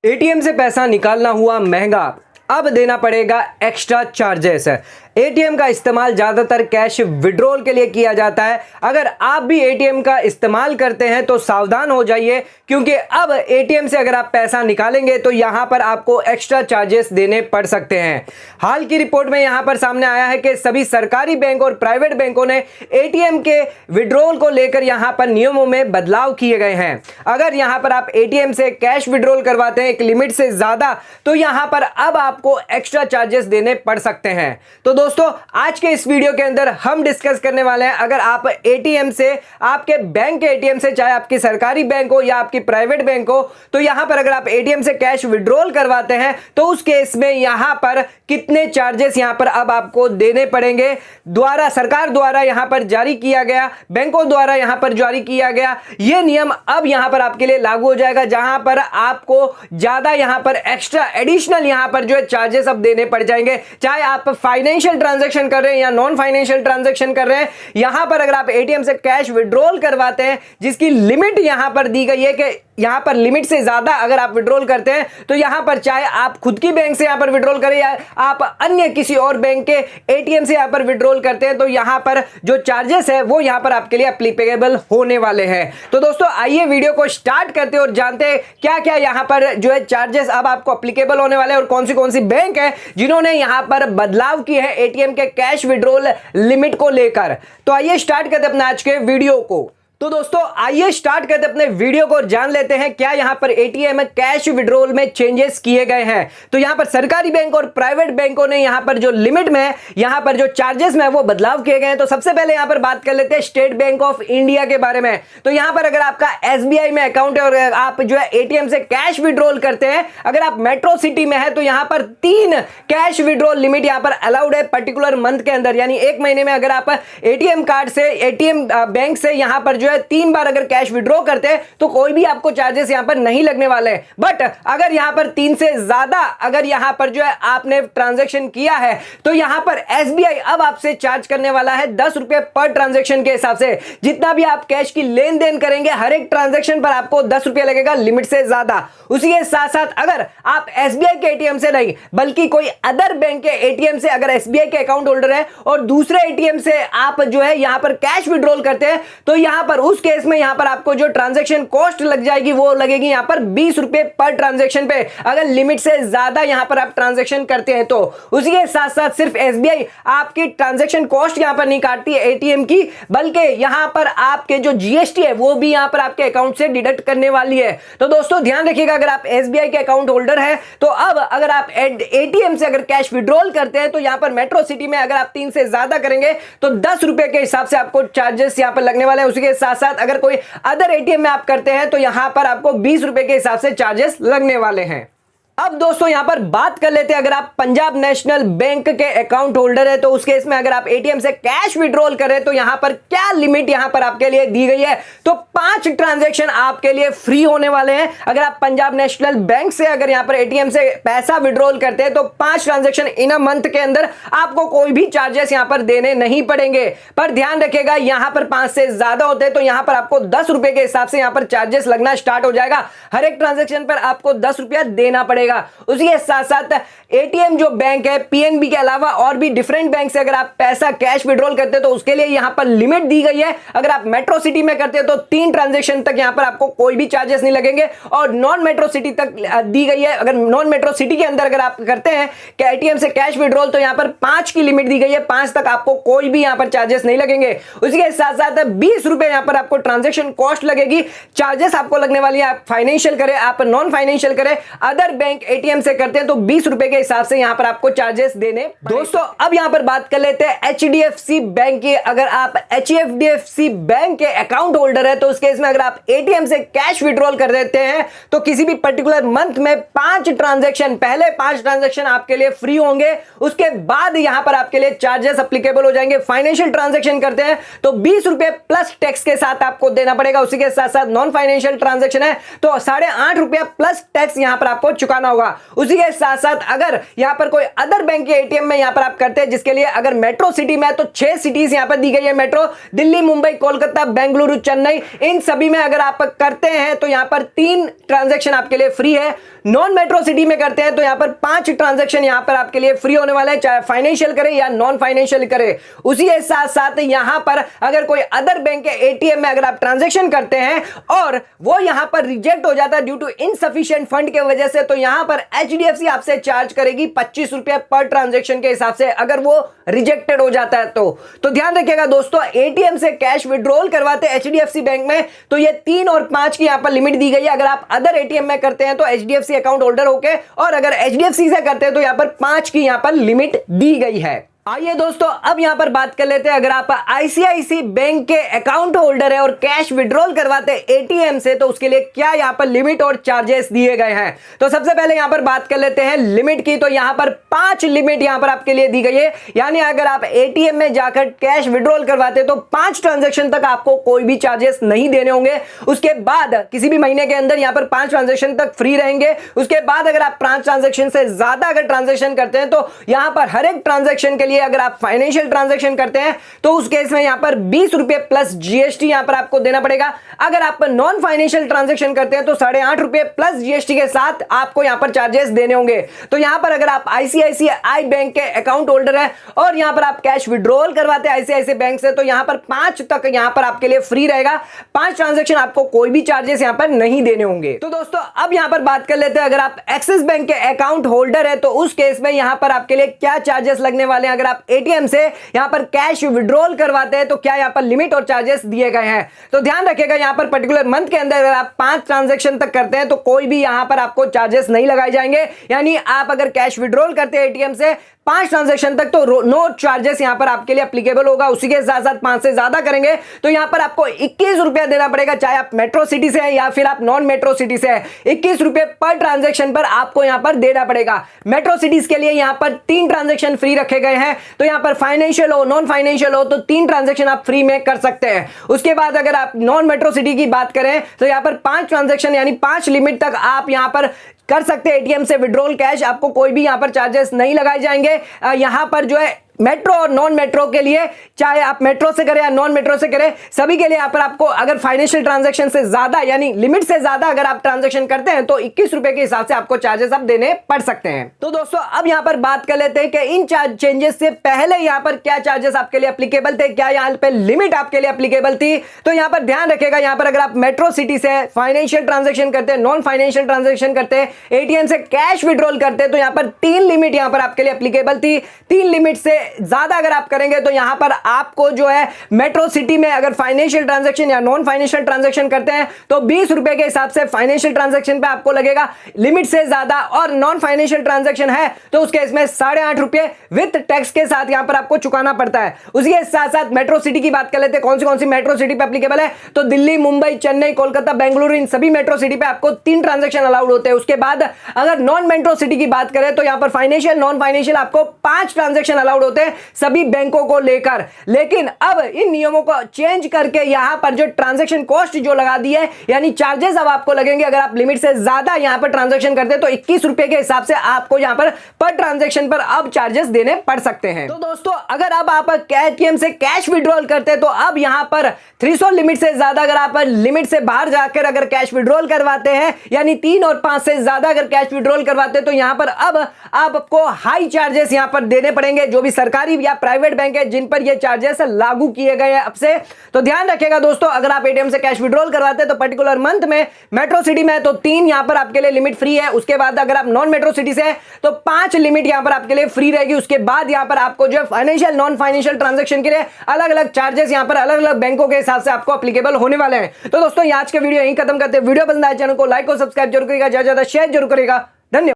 ATM से पैसा निकालना हुआ महंगा, अब देना पड़ेगा एक्स्ट्रा चार्जेस। एटीएम का इस्तेमाल ज़्यादातर कैश विड्रॉल के लिए किया जाता है। अगर आप भी एटीएम का इस्तेमाल करते हैं तो सावधान हो जाइए, क्योंकि अब एटीएम से अगर आप पैसा निकालेंगे तो यहां पर आपको एक्स्ट्रा चार्जेस देने पड़ सकते हैं। हाल की रिपोर्ट में यहां पर सामने आया है कि सभी सरकारी बैंक और प्राइवेट बैंकों ने एटीएम के विड्रॉल को लेकर यहां पर नियमों में बदलाव किए गए हैं। अगर यहां पर आप एटीएम से कैश विड्रॉल करवाते हैं एक लिमिट से ज़्यादा, तो यहां पर अब आपको एक्स्ट्रा चार्जेस देने पड़ सकते हैं। तो दोस्तों, आज के इस वीडियो के अंदर हम डिस्कस करने वाले हैं, अगर आप एटीएम से, आपके बैंक के एटीएम से, चाहे आपकी सरकारी बैंक हो या आपकी प्राइवेट बैंक हो, तो यहां पर अगर आप एटीएम से कैश विड्रॉल करवाते हैं तो उस केस में यहां पर कितने चार्जेस यहां पर अब आपको देने पड़ेंगे। सरकार द्वारा यहां पर जारी किया गया, बैंकों द्वारा यहां पर जारी किया गया यह नियम अब यहां पर आपके लिए लागू हो जाएगा, जहां पर आपको ज्यादा यहां पर एक्स्ट्रा एडिशनल यहां पर जो है चार्जेस अब देने पड़ जाएंगे। चाहे आप फाइनेंशियल ट्रांजैक्शन कर रहे हैं या नॉन फाइनेंशियल ट्रांजैक्शन कर रहे हैं, यहां पर अगर आप एटीएम से कैश विड्रॉल करवाते हैं जिसकी लिमिट यहां पर दी गई है कि यहां पर लिमिट से ज्यादा अगर आप विड्रॉल करते हैं, तो यहां पर चाहे आप खुद की बैंक से यहां पर विड्रॉल करें या आप अन्य किसी और बैंक के एटीएम से यहां पर विड्रॉल करते हैं, तो यहां पर जो चार्जेस है वो यहां पर आपके लिए एप्लीकेबल होने वाले हैं। तो दोस्तों, आइए वीडियो को स्टार्ट करते हैं और जानते हैं क्या क्या यहां पर जो है चार्जेस अब आपको एप्लीकेबल होने वाले हैं और कौन सी बैंक है जिन्होंने यहां पर बदलाव किए हैं एटीएम के कैश विड्रॉल लिमिट को लेकर। तो आइए स्टार्ट करते हैं अपने आज के वीडियो को। तो दोस्तों, आइए स्टार्ट करते अपने वीडियो को और जान लेते हैं क्या यहां पर एटीएम कैश विड्रॉल में चेंजेस किए गए हैं। तो यहां पर सरकारी बैंक और प्राइवेट बैंकों ने यहां पर जो लिमिट में यहां पर जो चार्जेस में वो बदलाव किए गए हैं। तो सबसे पहले यहां पर बात कर लेते हैं स्टेट बैंक ऑफ इंडिया के बारे में। तो यहां पर अगर आपका एसबीआई में अकाउंट है और आप जो है एटीएम से कैश विड्रॉल करते हैं, अगर आप मेट्रो सिटी में है, तो यहां पर 3 कैश विड्रॉल लिमिट यहां पर अलाउड है पर्टिकुलर मंथ के अंदर, यानी एक महीने में अगर आप एटीएम कार्ड से, एटीएम बैंक से यहां पर 3 बार अगर कैश विड्रॉ करते हैं तो कोई भी आपको चार्जेस यहां पर नहीं लगने वाले हैं। बट अगर यहां पर 3 से ज्यादा अगर यहां पर जो है आपने ट्रांजैक्शन किया है, तो यहां पर एसबीआई अब आपसे चार्ज करने वाला है 10 रुपए पर ट्रांजैक्शन के हिसाब से। जितना भी आप कैश की लेन देन करेंगे, हर एक ट्रांजैक्शन पर आपको 10 रुपए लगेगा लिमिट से ज्यादा। उसी के साथ साथ अगर आप एसबीआई के एटीएम से नहीं बल्कि कोई अदर बैंक के एटीएम से अगर एसबीआई के अकाउंट होल्डर है और दूसरे एटीएम से आप जो है यहां पर कैश विड्रॉल करते हैं, तो यहां पर उस केस में यहां पर आपको जो ट्रांजैक्शन कॉस्ट लग जाएगी वो लगेगी यहां पर 20 रुपए पर ट्रांजैक्शन पे, अगर लिमिट से ज्यादा यहां पर आप ट्रांजैक्शन करते हैं तो। उसी के साथ साथ सिर्फ एसबीआई आपकी ट्रांजैक्शन कॉस्ट यहां पर नहीं काटती है एटीएम की, बल्कि यहां पर आपके जो जीएसटी है वो भी यहां पर आपके अकाउंट से डिडक्ट करने वाली है। तो दोस्तों, ध्यान रखिएगा, अगर आप एसबीआई के अकाउंट होल्डर है तो अब अगर आप एटीएम से अगर कैश विड्रॉल करते हैं, तो यहां पर मेट्रो सिटी में अगर आप 3 से ज्यादा करेंगे तो 10 रुपए के हिसाब से आपको चार्जेस यहां पर लगने वाले हैं। उसी के साथ साथ अगर कोई अदर एटीएम में आप करते हैं तो यहां पर आपको 20 रुपए के हिसाब से चार्जेस लगने वाले हैं। अब दोस्तों, यहां पर बात कर लेते हैं, अगर आप पंजाब नेशनल बैंक के अकाउंट होल्डर है तो उस केस में अगर आप एटीएम से कैश विड्रॉल करें तो यहां पर क्या लिमिट यहां पर आपके लिए दी गई है, तो 5 ट्रांजैक्शन आपके लिए फ्री होने वाले हैं। अगर आप पंजाब नेशनल बैंक से अगर यहां पर एटीएम से पैसा विड्रॉल करते हैं तो 5 ट्रांजैक्शन इन अ मंथ के अंदर आपको कोई भी चार्जेस यहां पर देने नहीं पड़ेंगे। पर ध्यान रखिएगा, यहां पर 5 से ज्यादा होते हैं तो यहां पर आपको 10 रुपए के हिसाब से यहां पर चार्जेस लगना स्टार्ट हो जाएगा। हर एक ट्रांजैक्शन पर आपको 10 रुपया देना पड़ेगा। उसी के साथ साथ एटीएम जो बैंक है पीएनबी के अलावा और भी डिफरेंट बैंक से अगर आप पैसा कैश विड्रॉल करते हैं तो उसके लिए यहां पर लिमिट दी गई है। अगर आप मेट्रो सिटी में करते हैं तो 3 ट्रांजैक्शन तक यहां पर आपको कोई भी चार्जेस नहीं लगेंगे, और नॉन मेट्रो सिटी तक दी गई है। अगर नॉन मेट्रो सिटी के अंदर अगर आप करते हैं एटीएम से कैश विड्रॉल तो यहां पर 5 की लिमिट दी गई है, 5 तक आपको कोई भी यहां पर चार्जेस नहीं लगेंगे। उसी के साथ साथ 20 रुपए यहां पर आपको ट्रांजैक्शन कॉस्ट लगेगी, चार्जेस आपको लगने वाली है। आप फाइनेंशियल करें, आप नॉन फाइनेंशियल करें, अदर बैंक एटीएम से करते हैं तो 20 रुपए के हिसाब से यहां पर आपको चार्जेस देने। दोस्तों, अब यहां पर बात कर लेते हैं एचडीएफसी बैंक की। अगर आप एचडीएफसी बैंक के अकाउंट होल्डर है तो उस केस में अगर आप एटीएम से कैश विड्रॉल कर देते हैं तो किसी भी पर्टिकुलर मंथ में 5 ट्रांजैक्शन, पहले 5 ट्रांजैक्शन आपके लिए फ्री होंगे, उसके बाद यहां पर आपके लिए चार्जेस एप्लीकेबल हो जाएंगे। फाइनेंशियल ट्रांजैक्शन करते हैं तो 20 रुपए प्लस टैक्स के साथ आपको देना पड़ेगा। उसी के साथ साथ नॉन फाइनेंशियल ट्रांजैक्शन है तो 8.5 रुपया प्लस टैक्स यहां पर आपको चुकाना करना होगा। उसी के साथ साथ अगर यहां पर कोई अदर बैंक के एटीएम में यहां पर आप करते हैं, जिसके लिए अगर मेट्रो सिटी में तो 6 सिटीज यहां पर दी गई है मेट्रो, दिल्ली, मुंबई, कोलकाता, बेंगलुरु, चेन्नई, इन सभी में अगर आप करते हैं तो यहां पर 3 ट्रांजैक्शन आपके लिए फ्री है। नॉन मेट्रो सिटी में करते हैं तो यहां पर 5 ट्रांजैक्शन यहां पर आपके लिए फ्री होने वाले हैं, चाहे फाइनेंशियल करे या नॉन फाइनेंशियल करे। उसी के साथ साथ यहां पर अगर कोई अदर बैंक के एटीएम में अगर आप ट्रांजैक्शन करते हैं और वो यहां पर रिजेक्ट हो जाता है ड्यू टू इनसफिशिएंट फंड के वजह से, तो यहां पर एचडीएफसी आपसे चार्ज करेगी 25 रुपए पर ट्रांजैक्शन के हिसाब से, अगर वो रिजेक्टेड हो जाता है तो ध्यान रखिएगा दोस्तों, एटीएम से कैश विड्रॉल करवाते हैं एचडीएफसी बैंक में तो ये 3 और 5 की यहां पर लिमिट दी गई है। अगर आप अदर एटीएम में करते हैं तो एचडीएफसी अकाउंट होल्डर होके, और अगर एचडीएफसी से करते हैं तो यहां पर 5 की यहां पर लिमिट दी गई है। आइए दोस्तों अब यहां पर बात कर लेते हैं, अगर आप आईसीआईसी बैंक के अकाउंट होल्डर है और कैश विड्रॉल करवाते हैं एटीएम से तो उसके लिए क्या यहां पर लिमिट और चार्जेस दिए गए हैं। तो सबसे पहले यहां पर बात कर लेते हैं लिमिट की। तो यहां पर 5 लिमिट यहां पर आपके लिए दी गई है, यानी अगर आप एटीएम में जाकर कैश विड्रॉल करवाते तो 5 ट्रांजैक्शन तक आपको कोई भी चार्जेस नहीं देने होंगे। उसके बाद किसी भी महीने के अंदर यहां पर 5 ट्रांजैक्शन तक फ्री रहेंगे। उसके बाद अगर आप 5 ट्रांजैक्शन से ज्यादा अगर ट्रांजैक्शन करते हैं तो यहां पर हर एक ट्रांजैक्शन के लिए अगर आप फाइनेंशियल ट्रांजैक्शन करते हैं तो उस केस में यहां पर 20 रुपए प्लस जीएसटी यहां पर आपको देना पड़ेगा। अगर आप नॉन फाइनेंशियल ट्रांजैक्शन करते हैं तो 8.5 रुपए प्लस जीएसटी के साथ आपको यहां पर चार्जेस देने होंगे। तो यहां पर अगर आप आईसीआईसीआई बैंक के अकाउंट होल्डर है और यहां पर आप कैश विड्रॉल करवाते हैं आईसीआईसीआई बैंक से तो यहां पर 5 तक यहां पर आपके लिए फ्री रहेगा। 5 ट्रांजैक्शन आपको कोई भी चार्जेस यहां पर नहीं देने होंगे। तो दोस्तों अब यहां पर बात कर लेते हैं, अगर आप एक्सिस बैंक के अकाउंट होल्डर है तो उस केस में यहां पर आपके लिए क्या चार्जेस लगने वाले हैं। अगर आप एटीएम से यहां पर कैश विड्रॉल करवाते हैं तो क्या यहां पर लिमिट और चार्जेस दिए गए हैं। तो ध्यान रखिएगा यहां पर पर्टिकुलर मंथ के अंदर अगर आप 5 ट्रांजैक्शन तक करते हैं तो कोई भी यहां पर आपको चार्जेस नहीं लगाए जाएंगे, यानी आप अगर कैश विड्रॉल करते हैं एटीएम से 5 ट्रांजैक्शन तक तो नो चार्जेस यहां पर आपके लिए एप्लीकेबल होगा। उसी के साथ साथ 5 से ज्यादा करेंगे तो यहां पर आपको 21 रुपया देना पड़ेगा, चाहे आप मेट्रो सिटी से हैं या फिर आप नॉन मेट्रो सिटी से हैं। 21 रुपए पर ट्रांजैक्शन पर आपको यहां पर देना पड़ेगा। मेट्रो सिटीज के लिए यहां पर 3 ट्रांजैक्शन फ्री रखे गए हैं, तो यहां पर फाइनेंशियल हो नॉन फाइनेंशियल हो तो 3 ट्रांजैक्शन आप फ्री में कर सकते हैं। उसके बाद अगर आप नॉन मेट्रो सिटी की बात करें तो यहां पर 5 ट्रांजैक्शन यानी 5 लिमिट तक आप यहां पर कर सकते हैं एटीएम से विड्रॉल कैश, आपको कोई भी यहां पर चार्जेस नहीं लगाए जाएंगे। यहां पर जो है मेट्रो और नॉन मेट्रो के लिए, चाहे आप मेट्रो से करें या नॉन मेट्रो से करें, सभी के लिए यहां पर आपको अगर फाइनेंशियल ट्रांजैक्शन से ज्यादा यानी लिमिट से ज्यादा अगर आप ट्रांजैक्शन करते हैं तो 21 रुपए के हिसाब से आपको चार्जेस आप देने पड़ सकते हैं। तो दोस्तों अब यहां पर बात कर लेते हैं कि इन चेंजेस से पहले यहां पर क्या चार्जेस आपके लिए एप्लीकेबल थे, क्या यहां पर लिमिट आपके लिए एप्लीकेबल थी। तो यहां पर ध्यान रखिएगा, यहां पर अगर आप मेट्रो सिटी से फाइनेंशियल ट्रांजैक्शन करते हैं, नॉन फाइनेंशियल ट्रांजैक्शन करते हैं, एटीएम से कैश विड्रॉल करते हैं तो यहां पर 3 लिमिट यहां पर आपके लिए एप्लीकेबल थी। 3 लिमिट से ज्यादा अगर आप करेंगे तो यहां पर आपको जो है मेट्रो सिटी में अगर फाइनेंशियल ट्रांजैक्शन या नॉन फाइनेंशियल ट्रांजैक्शन करते हैं तो 20 रुपए के हिसाब से फाइनेंशियल ट्रांजैक्शन पे आपको लगेगा लिमिट से ज्यादा, और नॉन फाइनेंशियल ट्रांजैक्शन है तो उसके इसमें 8.5 रुपए विद टैक्स के साथ यहां पर आपको चुकाना पड़ता है। उसी के साथ साथ मेट्रो सिटी की बात कर लेते हैं, कौन सी मेट्रो सिटी पे एप्लीकेबल है। तो दिल्ली, मुंबई, चेन्नई, कोलकाता, बेंगलुरु, इन सभी मेट्रो सिटी पे आपको 3 ट्रांजैक्शन अलाउड होते हैं। उसके बाद अगर नॉन मेट्रो सिटी की बात करें तो यहां पर फाइनेंशियल नॉन फाइनेंशियल आपको 5 ट्रांजैक्शन अलाउड होते हैं सभी बैंकों को लेकर। लेकिन अब इन नियमों को चेंज करके यहां पर जो ट्रांजैक्शन कॉस्ट जो लगा दी है, यानी चार्जेस अब आपको लगेंगे अगर आप लिमिट से ज्यादा यहां पर ट्रांजैक्शन करते हैं तो 21 रुपए के हिसाब से आपको यहां पर ट्रांजैक्शन पर अब चार्जेस देने पड़ सकते हैं। तो दोस्तों अगर अब आप एटीएम से कैश विड्रॉल करते हैं तो अब यहां पर 300 लिमिट से ज्यादा अगर आप लिमिट से बाहर जाकर अगर कैश विड्रॉल करवाते हैं, यानी 3 और 5 से ज्यादा अगर कैश विड्रॉल करवाते हैं तो यहां पर अब आपको हाई चार्जेस यहां पर देने पड़ेंगे, जो भी सरकारी या प्राइवेट बैंक है जिन पर ये चार्जेस लागू किए गए हैं अब से। तो ध्यान रखिएगा दोस्तों, अगर आप एटीएम से कैश विड्रॉल करवाते हैं तो पर्टिकुलर मंथ में मेट्रो सिटी में तो 3 यहां पर आपके लिए लिमिट फ्री है। उसके बाद अगर आप नॉन मेट्रो सिटी से है तो 5 लिमिट यहां पर आपके लिए फ्री रहेगी। उसके बाद यहां पर आपको जो फाइनेंशियल नॉन फाइनेंशियल ट्रांजैक्शन के लिए अलग अलग चार्जेस यहां पर अलग अलग बैंकों के हिसाब से आपको एप्लीकेबल होने वाले हैं। तो दोस्तों आज का वीडियो यहीं खत्म करते हैं। वीडियो पसंद आए चैनल को लाइक और सब्सक्राइब जरूर करेगा, ज्यादा शेयर जरूर करेगा।